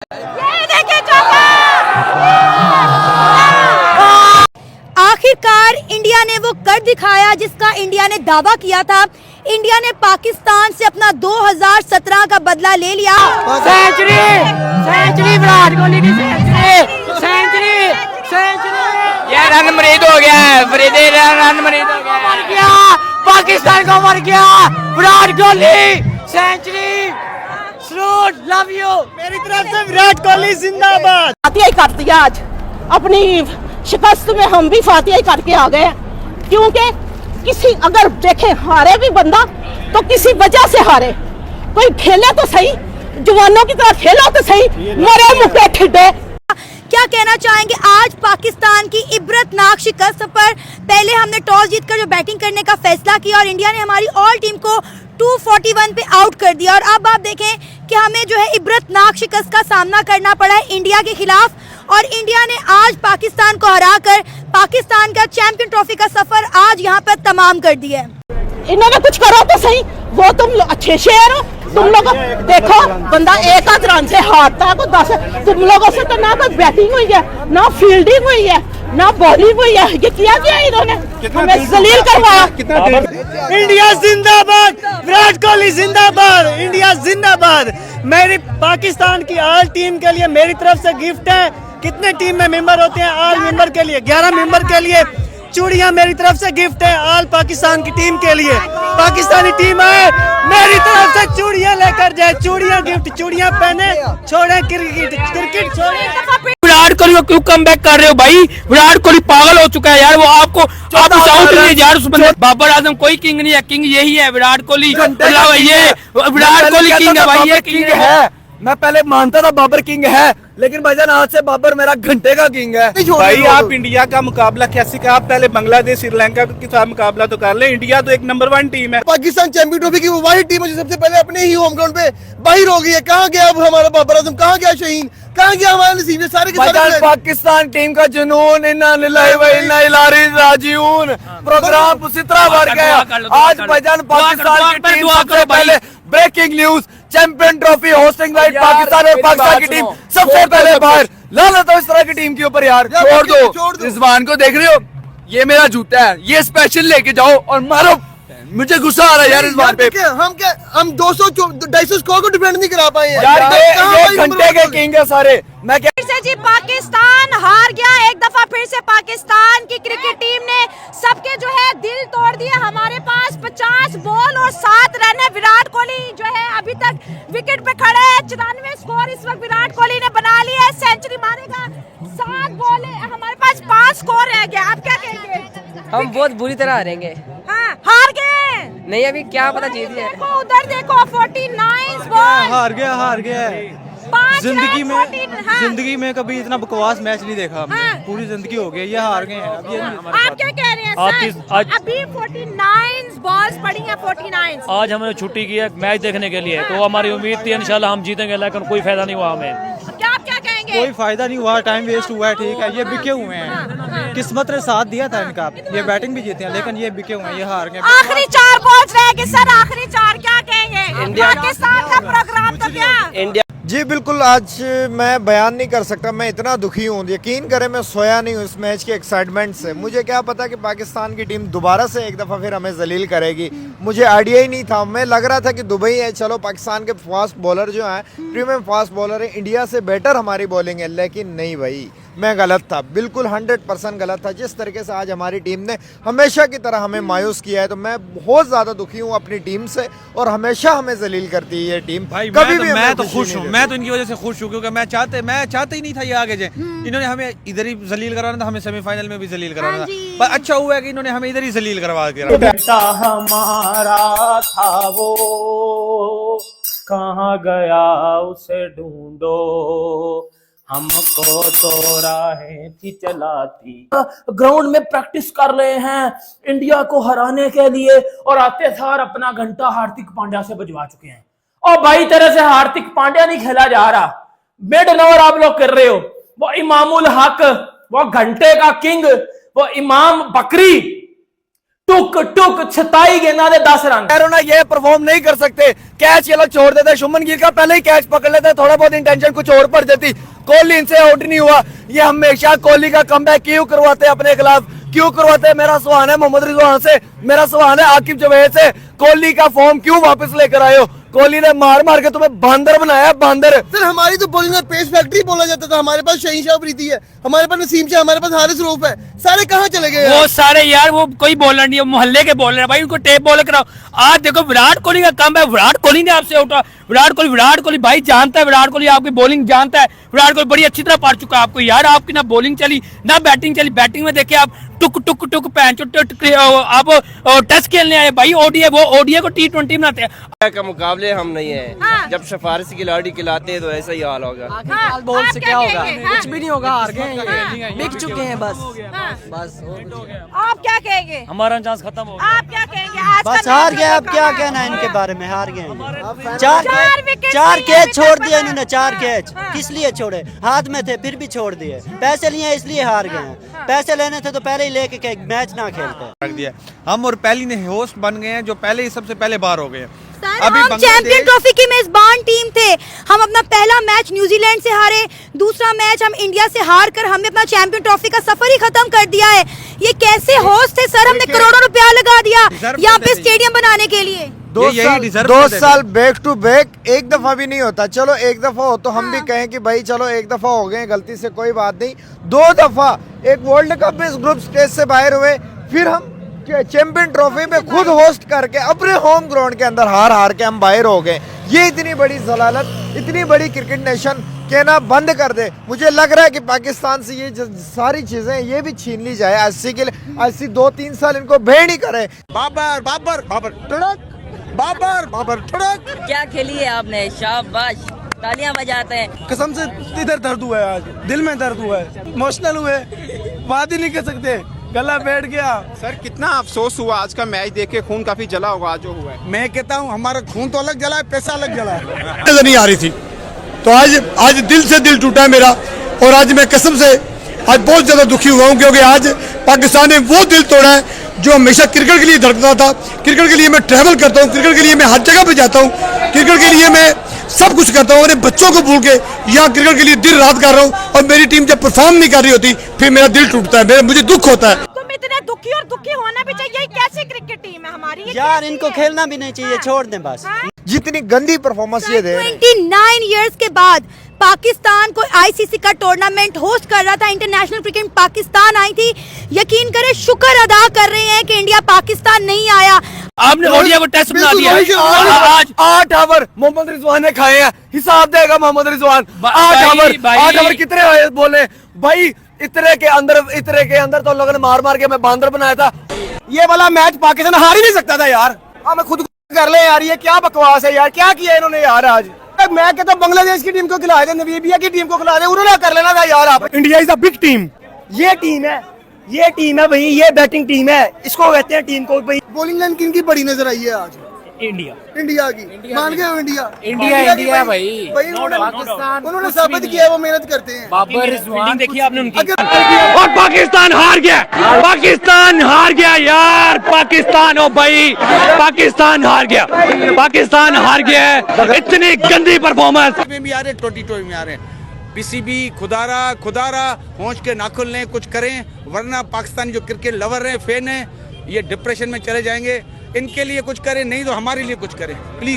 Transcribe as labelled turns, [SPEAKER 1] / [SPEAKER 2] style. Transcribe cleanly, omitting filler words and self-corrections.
[SPEAKER 1] ये देखिए चौका।
[SPEAKER 2] आखिरकार इंडिया ने वो कर दिखाया जिसका इंडिया ने दावा किया था। इंडिया ने पाकिस्तान से अपना 2017 का बदला ले लिया।
[SPEAKER 3] सेंचुरी सेंचुरी विराट कोहली की सेंचुरी सेंचुरी सेंचुरी।
[SPEAKER 4] ये रन मरीद हो गया है, फरीदे रन मरीद हो गया
[SPEAKER 3] मर गया, पाकिस्तान को मर गया। Virat Kohli century. Salute, love you.
[SPEAKER 5] मेरी तरफ से विराट कोहली जिंदाबाद।
[SPEAKER 6] फातिहा ही कर दिया आज। अपनी शिकस्त में हम भी फातिहा ही करके आ गए, क्योंकि किसी अगर देखे हारे भी बंदा तो किसी वजह से हारे। कोई खेले तो सही, जवानों की तरह खेलो तो सही, मरे मुके ठिड्डे।
[SPEAKER 2] क्या कहना चाहेंगे आज पाकिस्तान की इबरतनाक शिकस्त पर? पहले हमने टॉस जीतकर जो बैटिंग करने का फैसला किया और इंडिया ने हमारी ऑल टीम को 241 पे आउट कर दिया। और अब आप देखें कि हमें जो है इबरतनाक शिकस्त का सामना करना पड़ा है इंडिया के खिलाफ, और इंडिया ने आज पाकिस्तान को हराकर पाकिस्तान का चैंपियन ट्रॉफी का सफर आज यहाँ पर तमाम कर दिया है।
[SPEAKER 6] इन्होंने कुछ करो तो सही, वो तुम अच्छे शेर हो। तुम लोग देखो, बंदा एक आध रन से हारता है, 10। तुम लोगों से तो ना कोई बैटिंग हुई है, ना फील्डिंग हुई है, ना बॉलिंग हुई है। ये किया गया इन्होंने, हमें जलील करवाया।
[SPEAKER 5] इंडिया जिंदाबाद, विराट कोहली जिंदाबाद, इंडिया जिंदाबाद। मेरी पाकिस्तान की ऑल टीम के लिए मेरी तरफ से गिफ्ट है। कितने टीम में मेंबर होते हैं? ऑल मेंबर के लिए 11 मेंबर के लिए चूड़ियां मेरी तरफ से गिफ्ट है। ऑल पाकिस्तान की टीम के लिए पाकिस्तानी टीम आए, मेरी तरफ से चूड़ियां लेकर जाए, चूड़ियां गिफ्ट, चूड़ियां पहने, छोड़े क्रिकेट छोड़े।
[SPEAKER 4] विराट कोहली को क्यों कम बैक कर रहे हो भाई? विराट कोहली पागल हो चुका है यार। वो आपको आउट नहीं यार। उस बंदे बाबर आजम कोई किंग नहीं है, किंग यही है विराट कोहली। ये विराट कोहली किंग है भाई, ये किंग है।
[SPEAKER 7] मैं पहले मानता था बाबर किंग है, लेकिन भाईजान आज से बाबर मेरा घंटे का किंग है।
[SPEAKER 8] भाई आप इंडिया का मुकाबला कैसे का? आप पहले बांग्लादेश श्रीलंका के साथ मुकाबला तो कर ले। इंडिया तो एक नंबर 1 टीम है।
[SPEAKER 7] पाकिस्तान चैंपियन ट्रॉफी की वो वाही टीम है जो सबसे पहले अपने ही होम ग्राउंड पे बाहर हो गई है। कहाँ गया अब हमारा बाबर आजम? कहाँ गया शाहीन? कहाँ गया हमारा नसीब? सारे के सारे पाकिस्तान टीम का जुनून, इन्ना लिल्लाहि व इन्ना इलैहि राजिऊन प्रोग्राम उसी तरह बढ़ गया। आज भाईजान पाकिस्तान की टीम सबसे पहले breaking news, champion trophy hosting right Pakistan और पाकिस्तान की टीम सबसे पहले बाहर। लानत हो इस तरह की टीम के ऊपर यार। छोड़ दो रिजवान को, देख रहे हो ये मेरा जूता है, ये स्पेशल लेके जाओ और मारो। मुझे गुस्सा आ रहा है यार इस बात पे। हम 200-250 स्कोर को डिफेंड नहीं करा पाए यार। घंटे के किंग है सारे। मैं क्या
[SPEAKER 1] फिर से जी पाकिस्तान हार गया एक दफा फिर से। पाकिस्तान की क्रिकेट टीम ने सबके जो है दिल तोड़ दिए। हमारे पास 50 बॉल और 7 रन है। विराट कोहली जो है अभी तक विकेट पे खड़े हैं। 94 स्कोर इस वक्त विराट कोहली ने बना लिया है। सेंचुरी मारेगा। 7 बॉल है, हमारे पास 5 स्कोर रह गया। आप क्या कहेंगे?
[SPEAKER 3] हम बहुत बुरी तरह हारेंगे।
[SPEAKER 1] हाँ, हार गए
[SPEAKER 3] नहीं, अभी क्या पता जीत गए।
[SPEAKER 1] देखो उधर देखो, 49 बॉल।
[SPEAKER 5] हार गया। जिंदगी में कभी इतना बकवास मैच नहीं देखा हमने। पूरी जिंदगी हो गई, ये हार गए हैं।
[SPEAKER 1] आप क्या कह रहे हैं सर? अभी 49 बॉल्स पड़ी हैं, 49।
[SPEAKER 9] आज हमने छुट्टी की है मैच देखने के लिए, तो हमारी उम्मीद थी इंशाल्लाह हम जीतेंगे, लेकिन कोई फायदा नहीं हुआ हमें।
[SPEAKER 1] आप क्या कहेंगे?
[SPEAKER 5] कोई फायदा नहीं हुआ, टाइम वेस्ट हुआ है। ठीक है, ये बिके हुए हैं। किस्मत ने साथ दिया था इनका। ये बैटिंग भी जीते हैं, लेकिन ये बिके हुए हैं, ये हार गए।
[SPEAKER 1] आखिरी 4 बॉल्स रह गए सर, आखिरी 4 क्या कहेंगे? पाकिस्तान का प्रोग्राम तो क्या?
[SPEAKER 7] इंडिया जी बिल्कुल। आज मैं बयान नहीं कर सकता, मैं इतना दुखी हूँ। यकीन करें मैं सोया नहीं हूँ इस मैच के एक्साइटमेंट से। मुझे क्या पता कि पाकिस्तान की टीम दोबारा से एक दफ़ा फिर हमें जलील करेगी। मुझे आइडिया ही नहीं था। मैं लग रहा था कि दुबई है, चलो पाकिस्तान के फास्ट बॉलर जो हैं प्रीमियम फास्ट बॉलर है, इंडिया से बेटर हमारी बॉलिंग है। लेकिन नहीं भाई, मैं गलत था, बिल्कुल 100% गलत था। जिस तरीके से आज हमारी टीम ने हमेशा की तरह हमें मायूस किया है, तो मैं बहुत ज़्यादा दुखी हूँ अपनी टीम से। और हमेशा हमें जलील करती है ये टीम।
[SPEAKER 5] भाई
[SPEAKER 7] कभी भी
[SPEAKER 5] मैं तो खुश हूँ, मैं तो इनकी वजह से खुश हूँ, क्योंकि मैं चाहता ही नहीं था ये आगे जाए। इन्होंने हमें इधर ही जलील करवाना था, हमें सेमीफाइनल में भी जलील करवाना था, पर अच्छा हुआ है कि इन्होंने हमें इधर ही जलील करवा दिया।
[SPEAKER 9] बेटा हमारा था वो कहाँ गया उसे ढूंढो, हमको तो राहें थी चलाती।
[SPEAKER 3] ग्राउंड में प्रैक्टिस कर रहे हैं इंडिया को हराने के लिए, और आते सार अपना घंटा हार्दिक पांड्या से बजवा चुके हैं। और भाई तरह से हार्दिक पांड्या नहीं खेला जा रहा, मिड ओवर आप लोग कर रहे हो। वो इमामुल हक, वो घंटे का किंग, वो इमाम बकरी टुक टुक 26 गेंदा दे 10 रन।
[SPEAKER 7] ना ये परफॉर्म नहीं कर सकते, कैच ये लोग छोड़ देते। शुभमन गिल का पहले ही कैच पकड़ लेते, थोड़ा बहुत इंटेंशन कुछ और पड़ जाती। कोहली इनसे आउट नहीं हुआ। ये हमेशा कोहली का कमबैक क्यों करवाते अपने खिलाफ, क्यों करवाते? मेरा सवाल है मोहम्मद रिजवान से, मेरा सवाल है आकिब जवेद से, कोहली का फॉर्म क्यों वापस लेकर आए हो? कोहली ने मार मार के तुम्हें बांदर बनाया, बांदर।
[SPEAKER 10] सर हमारी तो बॉलिंग में पेस फैक्ट्री बोला जाता था। हमारे पास शहीन शाह अफरीदी है, हमारे पास नसीम शाह, हमारे पास हारिस रऊफ है, सारे कहाँ चले गए?
[SPEAKER 4] वो सारे यार वो कोई बॉलर नहीं है, मोहल्ले के बॉलर है भाई, उनको टेप बॉलर कराओ। आज देखो विराट कोहली का कम है, विराट कोहली ने आपसे उठा। विराट कोहली भाई जानता है, विराट कोहली आपकी बॉलिंग जानता है। विराट कोहली बड़ी अच्छी तरह पढ़ चुका है आपको यार। आपकी ना बॉलिंग चली ना बैटिंग चली। बैटिंग में देखिए आप टुक टुक टुक आप टेस्ट खेलने आए भाई। ओडीआई वो ओडीआई को T20 बनाते हैं।
[SPEAKER 11] का मुकाबले हम नहीं है।
[SPEAKER 1] हाँ।
[SPEAKER 11] जब सिफारिश की लाड़ी खिलाते हैं तो ऐसा ही हाल होगा।
[SPEAKER 1] हाँ, बोल से क्या होगा?
[SPEAKER 12] कुछ भी नहीं होगा, हार गए, बिक चुके हैं बस। बस
[SPEAKER 1] आप क्या कहेंगे?
[SPEAKER 9] हमारा चांस खत्म हो गया।
[SPEAKER 1] आप क्या कहेंगे? आज
[SPEAKER 12] बस
[SPEAKER 1] का
[SPEAKER 12] हार
[SPEAKER 1] मैच
[SPEAKER 12] गए, अब
[SPEAKER 1] जो
[SPEAKER 12] क्या
[SPEAKER 1] कहा-
[SPEAKER 12] कहना है इनके बारे में, हार गए
[SPEAKER 1] विकेट
[SPEAKER 12] चार
[SPEAKER 1] लिए
[SPEAKER 12] कैच
[SPEAKER 1] अभी
[SPEAKER 12] छोड़
[SPEAKER 1] तक
[SPEAKER 12] दिए
[SPEAKER 1] पता
[SPEAKER 12] इन्होंने,
[SPEAKER 1] है।
[SPEAKER 12] 4 कैच।
[SPEAKER 1] हाँ।
[SPEAKER 12] किस लिए छोड़े? हाथ में थे फिर भी छोड़ दिए। पैसे लिए इसलिए हार गए हैं। पैसे लेने थे तो पहले ही लेके मैच ना खेलते।
[SPEAKER 8] रख दिया हम, और पहली ने होस्ट बन गए हैं जो पहले ही सबसे पहले बाहर हो गए हैं।
[SPEAKER 2] अभी हम चैंपियन ट्रॉफी की मेजबान टीम थे। हम अपना पहला मैच न्यूजीलैंड से हारे, दूसरा मैच हम इंडिया से हार कर हमने अपना चैंपियन ट्रॉफी का सफर ही खत्म कर दिया है। ये कैसे होस्ट थे सर? हमने करोड़ों रुपया लगा दिया यहाँ पे स्टेडियम बनाने के लिए।
[SPEAKER 7] 2 साल बैक टू बैक एक दफा भी नहीं होता। चलो एक दफा हो तो हम भी कहें कि भाई चलो एक दफा हो गए गलती से, कोई बात नहीं। 2 दफा एक वर्ल्ड कप में इस ग्रुप स्टेज से बाहर हुए, फिर हम चैंपियन ट्रॉफी में खुद होस्ट करके अपने होम ग्राउंड के अंदर हार के हम बाहर हो गए। ये इतनी बड़ी जलालत, इतनी बड़ी क्रिकेट नेशन कहना बंद कर दे। मुझे लग रहा है कि पाकिस्तान से ये सारी चीजें ये भी छीन ली जाए। अस्सी के लिए 2-3 साल इनको भेड़ ही करे।
[SPEAKER 8] बाबर बाबर बाबर टुड़क, बाबर बाबर टुड़क।
[SPEAKER 13] क्या खेली है आपने, शाबाश, तालियां बजाते हैं।
[SPEAKER 5] कसम से इधर दर्द हुआ है, आज दिल में दर्द हुआ है, इमोशनल हुए, बात ही नहीं कर सकते, गला बैठ गया।
[SPEAKER 8] सर कितना अफसोस हुआ आज का मैच देख के, खून काफी जला होगा आज जो हुआ है।
[SPEAKER 5] मैं कहता हूँ हमारा खून तो अलग जला है, पैसा अलग जला है।
[SPEAKER 7] नजर नहीं आ रही थी, तो आज दिल से दिल टूटा है मेरा। और आज मैं कसम से आज बहुत ज्यादा दुखी हुआ हूँ, क्योंकि आज पाकिस्तान ने वो दिल तोड़ा है जो हमेशा क्रिकेट के लिए धड़कता था। क्रिकेट के लिए मैं ट्रैवल करता हूँ, क्रिकेट के लिए मैं हर जगह पे जाता हूँ, क्रिकेट के लिए मैं सब कुछ करता हूँ। अपने बच्चों को भूल के यहाँ क्रिकेट के लिए दिन रात कर रहा हूँ, और मेरी टीम जब परफॉर्म नहीं कर रही होती फिर मेरा दिल टूटता है, मुझे दुख होता है।
[SPEAKER 1] तुम इतने दुखी और दुखी होना भी चाहिए। कैसी क्रिकेट टीम है हमारी ये?
[SPEAKER 12] यार
[SPEAKER 1] कैसी
[SPEAKER 12] इनको
[SPEAKER 1] है?
[SPEAKER 12] खेलना भी नहीं चाहिए, छोड़ दें बस।
[SPEAKER 7] जितनी गंदी परफॉर्मेंस ये दे रहे हैं।
[SPEAKER 2] 29 इयर्स के बाद पाकिस्तान को आईसीसी का टूर्नामेंट होस्ट कर रहा था। इंटरनेशनल क्रिकेट पाकिस्तान आई थी। यकीन करें, शुक्र अदा कर रहे हैं कि इंडिया पाकिस्तान नहीं आया।
[SPEAKER 4] आपने ओडीआई को टेस्ट बना दिया
[SPEAKER 7] आज 8 ओवर मोहम्मद रिजवान ने खाए हैं। हिसाब देगा मोहम्मद रिजवान। 8 ओवर कितने बोले भाई? इतने के अंदर तो लोगों ने मार मार के मैं बांदर बनाया था। ये वाला मैच पाकिस्तान हार ही नहीं सकता था यार। हमें खुद कर ले यार, ये क्या बकवास है यार, क्या किया इन्होंने यार। आज मैं कहता हूँ बांग्लादेश की टीम को खिला दे, नमीबिया की टीम को खिला दे, उन्होंने कर लेना था यार। आप India is a big team. ये टीम है भाई, ये बैटिंग टीम है, इसको कहते हैं टीम को भाई।
[SPEAKER 10] बॉलिंग लाइन किन की बड़ी नजर आई है आज? इंडिया की। मान गए हो इंडिया भाई उन्होंने साबित किया है वो मेहनत करते हैं।
[SPEAKER 4] बाबर रिजवान देखिए आपने उनकी।
[SPEAKER 9] और पाकिस्तान हार गया, पाकिस्तान हार गया यार, पाकिस्तान ओ भाई, पाकिस्तान हार गया, पाकिस्तान हार गया है। इतनी गंदी परफॉर्मेंस
[SPEAKER 8] में भी आ रहे, 2020 में आ रहे हैं। पीसीबी खुदारा होंच के नाखुन लें, कुछ करें, वरना पाकिस्तानी जो क्रिकेट लवर हैं, फैन हैं, ये डिप्रेशन में चले जाएंगे। इनके लिए कुछ करें, नहीं तो हमारे लिए कुछ करें प्लीज।